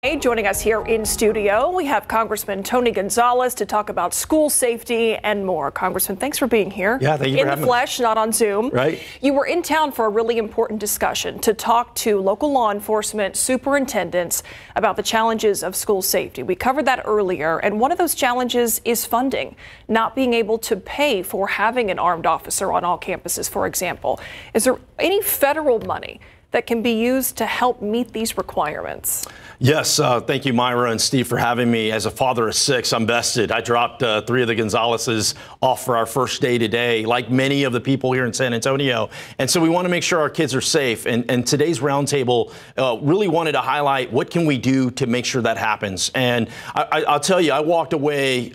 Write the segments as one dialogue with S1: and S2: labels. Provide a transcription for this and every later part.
S1: Hey, joining us here in studio, we have Congressman Tony Gonzalez to talk about school safety and more. Congressman, thanks for being here.
S2: Yeah, thank you for having me.
S1: In the flesh, not on Zoom.
S2: Right.
S1: You were in town for a really important discussion to talk to local law enforcement superintendents about the challenges of school safety. We covered that earlier, and one of those challenges is funding, not being able to pay for having an armed officer on all campuses, for example. Is there any federal money that can be used to help meet these requirements?
S2: Yes, thank you, Myra and Steve, for having me. As a father of 6, I'm vested. I dropped 3 of the Gonzalez's off for our first day today, like many of the people here in San Antonio. And so we want to make sure our kids are safe. And today's roundtable really wanted to highlight what can we do to make sure that happens. And I'll tell you, I walked away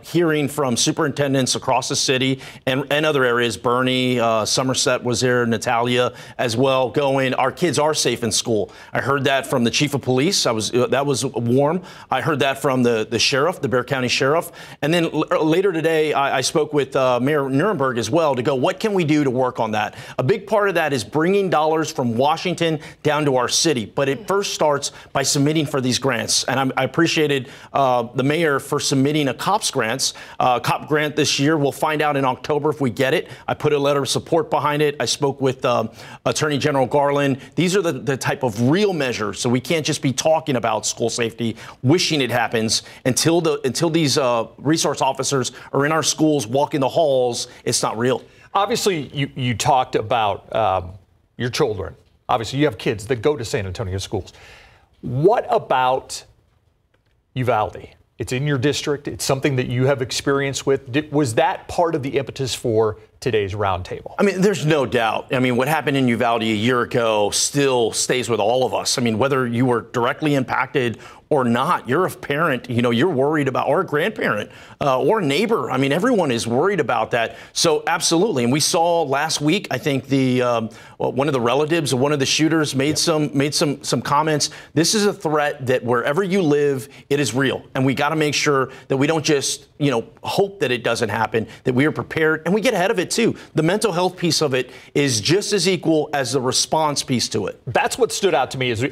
S2: hearing from superintendents across the city and other areas. Bernie, Somerset was there, Natalia as well, going, our kids are safe in school. I heard that from the chief of police. That was warm. I heard that from the sheriff, the Bexar County sheriff. And then later today, I spoke with Mayor Nuremberg as well to go, what can we do to work on that? A big part of that is bringing dollars from Washington down to our city. But it first starts by submitting for these grants. And I appreciated the mayor for submitting a COPS cop grant this year. We'll find out in October if we get it. I put a letter of support behind it. I spoke with Attorney General Garland. These are the type of real measures. So we can't just be talking about school safety, wishing it happens until these resource officers are in our schools, walking the halls. It's not real.
S3: Obviously, you talked about your children. Obviously, you have kids that go to San Antonio schools. What about Uvalde? It's in your district. It's something that you have experience with. Was that part of the impetus for today's roundtable?
S2: I mean, there's no doubt. I mean, what happened in Uvalde a year ago still stays with all of us. I mean, whether you were directly impacted or not, you're a parent, you're worried about, or a grandparent, or a neighbor. I mean, everyone is worried about that. So absolutely. And we saw last week, I think one of the relatives of one of the shooters made some comments. This is a threat that wherever you live, it is real. And we got to make sure that we don't just, hope that it doesn't happen, that we are prepared and we get ahead of it too. The mental health piece of it is just as equal as the response piece to it.
S3: That's what stood out to me is,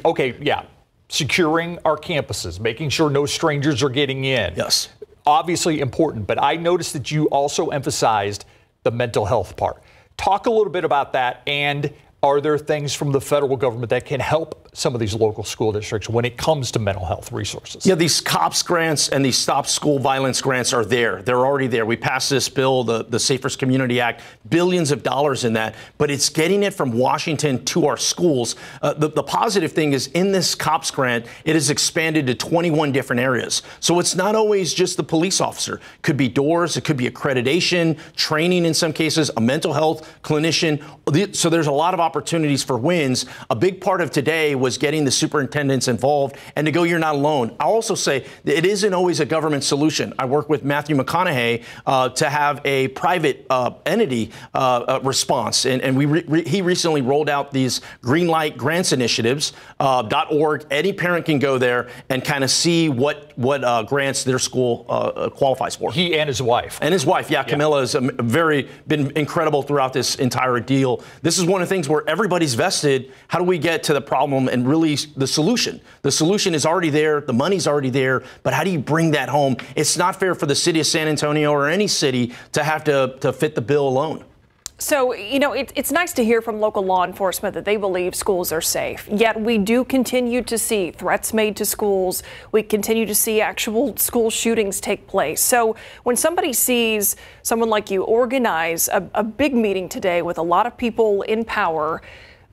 S3: securing our campuses, making sure no strangers are getting in.
S2: Yes.
S3: Obviously important, but I noticed that you also emphasized the mental health part. Talk a little bit about that, and are there things from the federal government that can help some of these local school districts when it comes to mental health resources?
S2: Yeah, these COPS grants and these Stop School Violence grants are there. They're already there. We passed this bill, the Safest Community Act, billions of dollars in that, but it's getting it from Washington to our schools. The positive thing is in this COPS grant, it is expanded to 21 different areas. So it's not always just the police officer. It could be doors, it could be accreditation, training in some cases, a mental health clinician. So there's a lot of opportunities for wins. A big part of today was getting the superintendents involved and to go, you're not alone. I'll also say that it isn't always a government solution. I work with Matthew McConaughey to have a private entity response. And he recently rolled out these Green Light Grants Initiatives, .org. Any parent can go there and kind of see what grants their school qualifies for.
S3: He and his wife.
S2: And his wife, Camilla, has been incredible throughout this entire deal. This is one of the things where everybody's vested. How do we get to the problem and really the solution? The solution is already there. The money's already there. But how do you bring that home? It's not fair for the city of San Antonio or any city to have to fit the bill alone.
S1: So, it's nice to hear from local law enforcement that they believe schools are safe. Yet we do continue to see threats made to schools. We continue to see actual school shootings take place. So when somebody sees someone like you organize a big meeting today with a lot of people in power,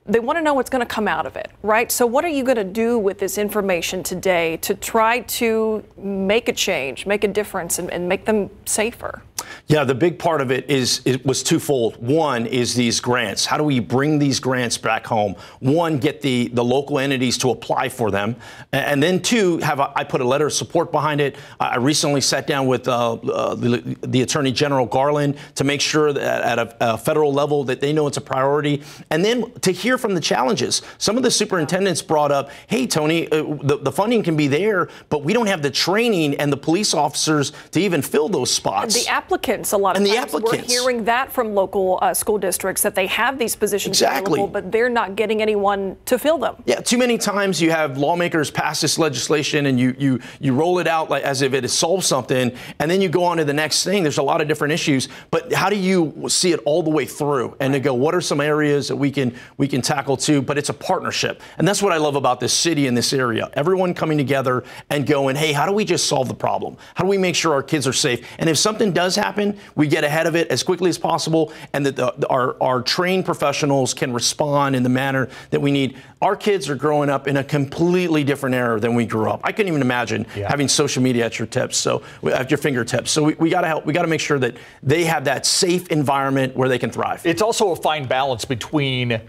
S1: they want to know what's going to come out of it, right? So what are you going to do with this information today to try to make a change, make a difference, and make them safer?
S2: Yeah, the big part of it was twofold. One is these grants. How do we bring these grants back home? One, get the local entities to apply for them. And then two, I put a letter of support behind it. I recently sat down with the Attorney General Garland to make sure that at a federal level that they know it's a priority. And then to hear from the challenges. Some of the superintendents brought up, hey, Tony, the funding can be there, but we don't have the training and the police officers to even fill those spots.
S1: The applicants applicants a lot of
S2: and
S1: times.
S2: the applicants.
S1: We're hearing that from local school districts, that they have these positions available, but they're not getting anyone to fill them.
S2: Yeah, too many times you have lawmakers pass this legislation and you roll it out like as if it has solved something, and then you go on to the next thing. There's a lot of different issues, but how do you see it all the way through and to go, what are some areas that we can tackle too? But it's a partnership, and that's what I love about this city and this area. Everyone coming together and going, hey, how do we just solve the problem? How do we make sure our kids are safe? And if something does happen, we get ahead of it as quickly as possible, and that our trained professionals can respond in the manner that we need. Our kids are growing up in a completely different era than we grew up. I couldn't even imagine having social media at your fingertips. So we got to help. We got to make sure that they have that safe environment where they can thrive.
S3: It's also a fine balance between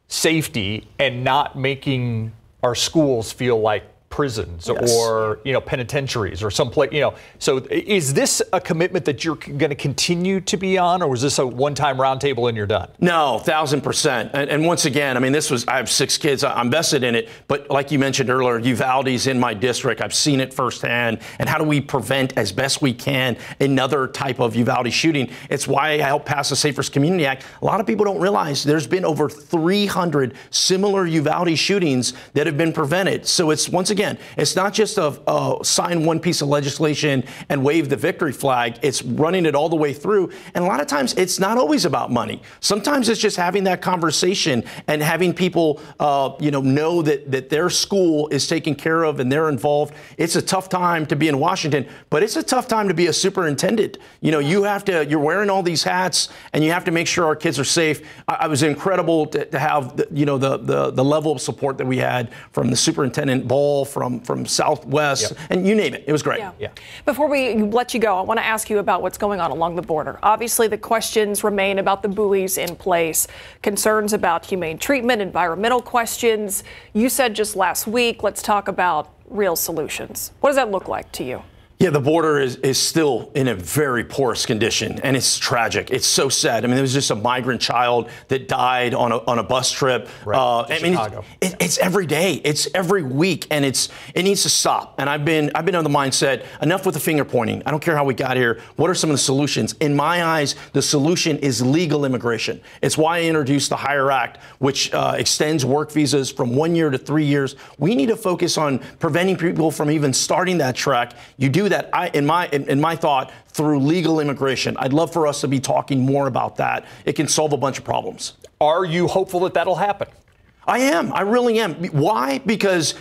S3: safety and not making our schools feel like prisons or penitentiaries or someplace, So is this a commitment that you're going to continue to be on, or was this a one-time roundtable and you're done?
S2: No, 1,000%. And once again, I mean, I have 6 kids. I'm vested in it. But like you mentioned earlier, Uvalde's in my district. I've seen it firsthand. And how do we prevent as best we can another type of Uvalde shooting? It's why I helped pass the Safer Community Act. A lot of people don't realize there's been over 300 similar Uvalde shootings that have been prevented. So it's, once again, it's not just a sign one piece of legislation and wave the victory flag. It's running it all the way through. And a lot of times it's not always about money. Sometimes it's just having that conversation and having people, know that their school is taken care of and they're involved. It's a tough time to be in Washington, but it's a tough time to be a superintendent. You're wearing all these hats and you have to make sure our kids are safe. I was incredible to have the level of support that we had from the superintendent Ball, from Southwest, and you name it. It was great.
S1: Yeah. Before we let you go, I want to ask you about what's going on along the border. Obviously, the questions remain about the buoys in place, concerns about humane treatment, environmental questions. You said just last week, let's talk about real solutions. What does that look like to you?
S2: Yeah, the border is still in a very porous condition, and it's tragic. It's so sad. I mean, there was just a migrant child that died on a bus trip.
S3: Chicago.
S2: It's every day. It's every week, and it needs to stop. And I've been of the mindset, enough with the finger pointing. I don't care how we got here. What are some of the solutions? In my eyes, the solution is legal immigration. It's why I introduced the HIRE Act, which extends work visas from 1 year to 3 years. We need to focus on preventing people from even starting that track. You do that, in my thought, through legal immigration. I'd love for us to be talking more about that. It can solve a bunch of problems.
S3: Are you hopeful that that'll happen?
S2: I am. I really am. Why? Because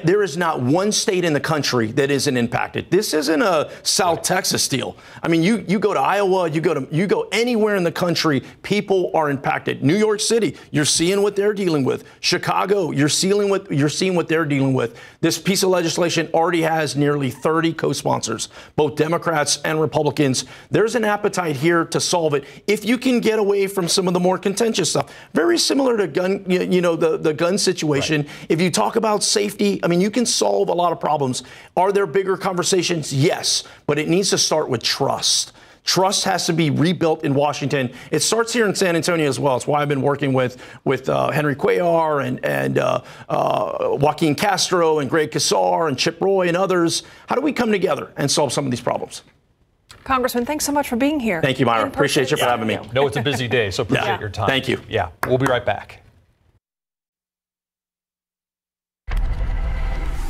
S2: there is not one state in the country that isn't impacted. This isn't a South Texas deal. I mean, you go to Iowa, you go anywhere in the country, people are impacted. New York City, you're seeing what they're dealing with. Chicago, you're seeing what they're dealing with. This piece of legislation already has nearly 30 co-sponsors, both Democrats and Republicans. There's an appetite here to solve it if you can get away from some of the more contentious stuff. Very similar to the gun situation. Right. If you talk about safety, I mean, you can solve a lot of problems. Are there bigger conversations? Yes, but it needs to start with trust. Trust has to be rebuilt in Washington. It starts here in San Antonio as well. It's why I've been working with Henry Cuellar and Joaquin Castro and Greg Casar and Chip Roy and others. How do we come together and solve some of these problems?
S1: Congressman, thanks so much for being here.
S2: Thank you, Myra. Appreciate you for having me.
S3: No, it's a busy day, so appreciate your time.
S2: Thank you.
S3: Yeah, we'll be right back.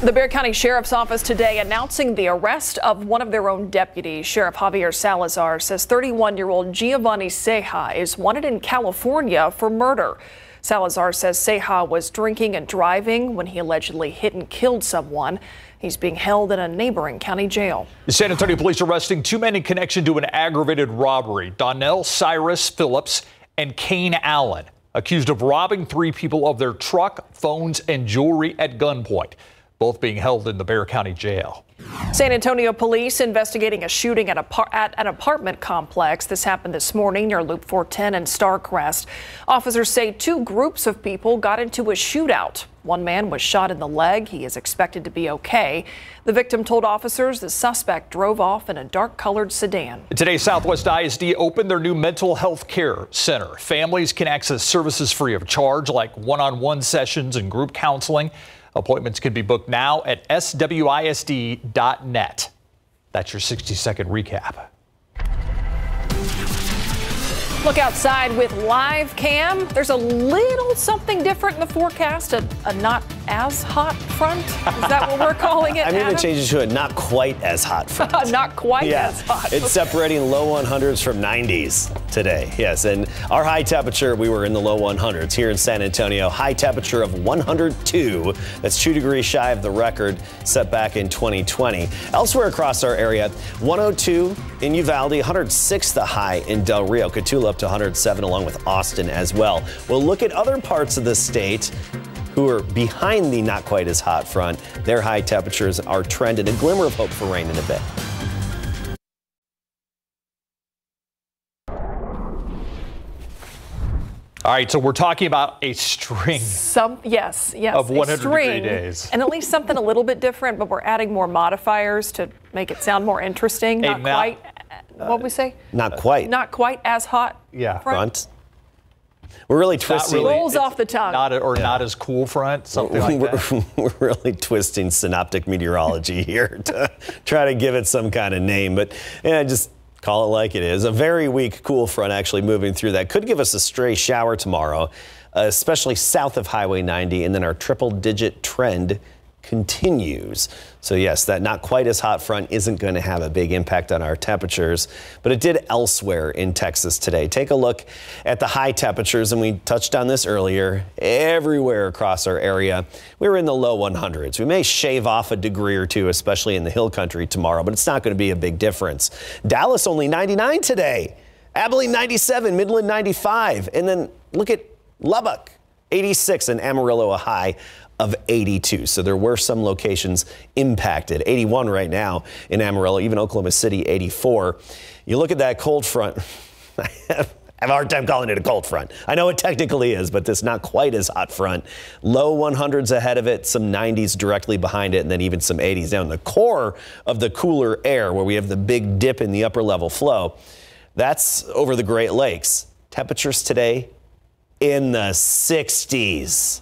S1: The Bexar County Sheriff's Office today announcing the arrest of one of their own deputies. Sheriff Javier Salazar says 31-year-old Giovanni Ceja is wanted in California for murder. Salazar says Ceja was drinking and driving when he allegedly hit and killed someone. He's being held in a neighboring county jail.
S3: The San Antonio police arresting 2 men in connection to an aggravated robbery. Donnell Cyrus Phillips and Kane Allen, accused of robbing 3 people of their truck, phones, and jewelry at gunpoint, both being held in the Bexar County Jail.
S1: San Antonio police investigating a shooting at an apartment complex. This happened this morning near Loop 410 and Starcrest. Officers say 2 groups of people got into a shootout. One man was shot in the leg. He is expected to be okay. The victim told officers the suspect drove off in a dark-colored sedan.
S3: Today, Southwest ISD opened their new mental health care center. Families can access services free of charge, like one-on-one sessions and group counseling. Appointments can be booked now at swisd.net. That's your 60-second recap.
S1: Look outside with live cam. There's a little something different in the forecast, a not as hot front. Is that what we're calling it?
S4: I'm going to
S1: Adam?
S4: change it to a not quite as hot front.
S1: Not quite as hot.
S4: It's separating low 100s from 90s today. Yes, and our high temperature, we were in the low 100s here in San Antonio. High temperature of 102. That's 2 degrees shy of the record set back in 2020. Elsewhere across our area, 102 in Uvalde, 106 the high in Del Rio. Cotulla up to 107 along with Austin as well. We'll look at other parts of the state who are behind the not quite as hot front. Their high temperatures are trending. A glimmer of hope for rain in a bit.
S3: All right, so we're talking about a string
S1: Yes,
S3: of 100-degree
S1: string,
S3: days.
S1: and at least something a little bit different, but we're adding more modifiers to make it sound more interesting. Not quite, what we say?
S4: Not quite.
S1: Not quite as hot.
S3: Yeah.
S4: Front. We're really twisting.
S1: Rolls off the tongue.
S3: Not as cool front, something like that.
S4: We're really twisting synoptic meteorology here to try to give it some kind of name, but yeah, just call it like it is. A very weak cool front actually moving through that could give us a stray shower tomorrow, especially south of Highway 90, and then our triple-digit trend continues. So yes, that not quite as hot front isn't going to have a big impact on our temperatures, but it did elsewhere in Texas today. Take a look at the high temperatures, and we touched on this earlier. Everywhere across our area, we were in the low 100s. We may shave off a degree or two, especially in the hill country tomorrow, but it's not going to be a big difference. Dallas only 99 today. Abilene 97, Midland 95, and then look at Lubbock 86, and Amarillo a high of 82. So there were some locations impacted. 81 right now in Amarillo, even Oklahoma City 84. You look at that cold front. I have a hard time calling it a cold front. I know it technically is, but this not quite as hot front. Low 100s ahead of it, some 90s directly behind it, and then even some 80s down the core of the cooler air where we have the big dip in the upper level flow. That's over the Great Lakes. Temperatures today in the 60s.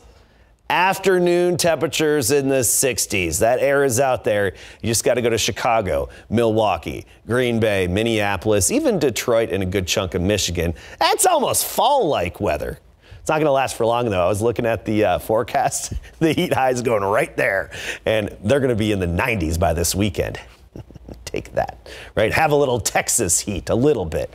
S4: Afternoon temperatures in the 60s. That air is out there. You just got to go to Chicago, Milwaukee, Green Bay, Minneapolis, even Detroit, and a good chunk of Michigan. That's almost fall-like weather. It's not going to last for long, though. I was looking at the forecast. The heat high is going right there, and they're going to be in the 90s by this weekend. Take that, right? Have a little Texas heat, a little bit.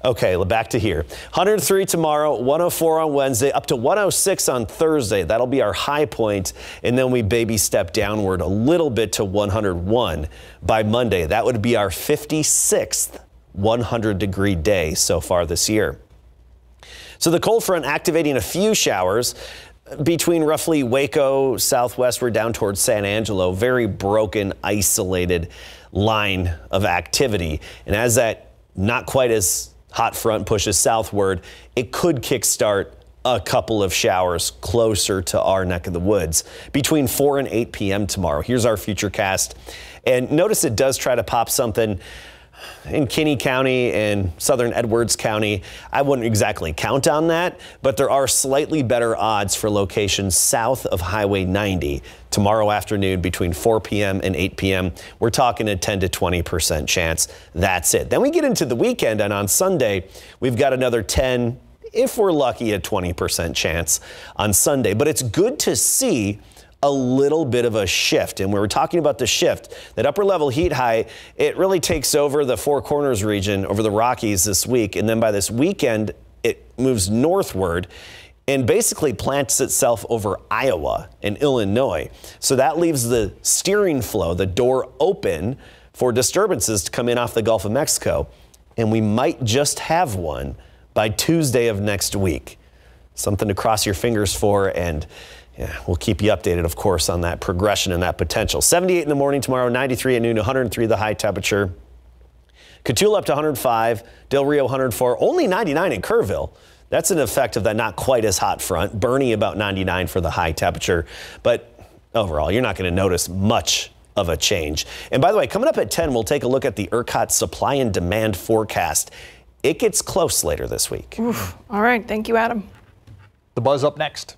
S4: Okay, back to here. 103 tomorrow, 104 on Wednesday, up to 106 on Thursday. That'll be our high point, and then we baby step downward a little bit to 101 by Monday. That would be our 56th 100-degree day so far this year. So the cold front activating a few showers between roughly Waco, southwestward down towards San Angelo. Very broken, isolated line of activity. And as that not quite as hot front pushes southward, it could kickstart a couple of showers closer to our neck of the woods between 4 and 8 p.m. tomorrow. Here's our futurecast. And notice it does try to pop something in Kinney County and southern Edwards County. I wouldn't exactly count on that, but there are slightly better odds for locations south of Highway 90 tomorrow afternoon between 4 p.m. and 8 p.m. We're talking a 10 to 20% chance. That's it. Then we get into the weekend, and on Sunday, we've got another 10, if we're lucky, a 20% chance on Sunday. But it's good to see a little bit of a shift. And we were talking about the shift, that upper level heat high, it really takes over the Four Corners region over the Rockies this week. And then by this weekend, it moves northward and basically plants itself over Iowa and Illinois. So that leaves the steering flow, the door open for disturbances to come in off the Gulf of Mexico. And we might just have one by Tuesday of next week. Something to cross your fingers for, and yeah, we'll keep you updated, of course, on that progression and that potential. 78 in the morning tomorrow, 93 at noon, 103 the high temperature. Cotulla up to 105, Del Rio 104, only 99 in Kerrville. That's an effect of that not quite as hot front. Bernie about 99 for the high temperature. But overall, you're not going to notice much of a change. And by the way, coming up at 10, we'll take a look at the ERCOT supply and demand forecast. It gets close later this week.
S1: Oof. All right. Thank you, Adam.
S3: The Buzz up next.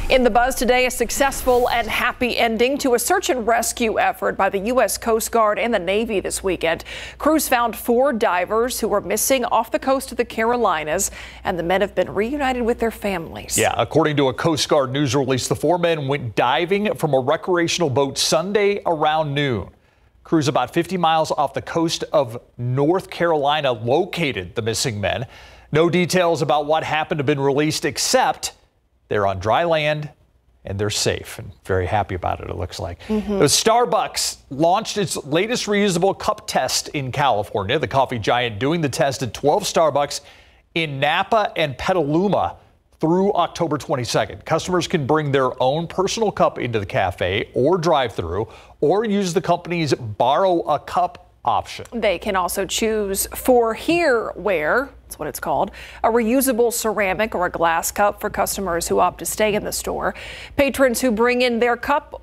S1: In the buzz today, a successful and happy ending to a search and rescue effort by the U.S. Coast Guard and the Navy this weekend. Crews found 4 divers who were missing off the coast of the Carolinas, and the men have been reunited with their families.
S3: Yeah, according to a Coast Guard news release, the 4 men went diving from a recreational boat Sunday around noon. Crews about 50 miles off the coast of North Carolina located the missing men. No details about what happened have been released, except they're on dry land and they're safe, and very happy about it, it looks like. The Starbucks launched its latest reusable cup test in California. The coffee giant doing the test at 12 Starbucks in Napa and Petaluma through October 22nd. Customers can bring their own personal cup into the cafe or drive-through, or use the company's borrow a cup option.
S1: They can also choose for here-ware, that's what it's called, a reusable ceramic or a glass cup for customers who opt to stay in the store. Patrons who bring in their cup,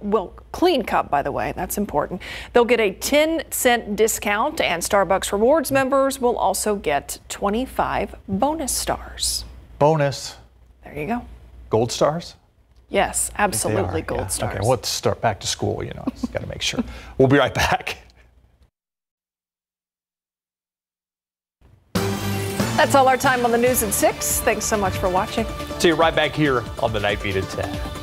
S1: clean cup, by the way, that's important. They'll get a 10-cent discount, and Starbucks Rewards members will also get 25 bonus stars.
S3: Bonus.
S1: There you go.
S3: Gold stars?
S1: Yes, absolutely gold stars.
S3: Okay, let's start back to school, you know, got to make sure. We'll be right back.
S1: That's all our time on the news at 6. Thanks so much for watching.
S3: See you right back here on the Night Beat at 10.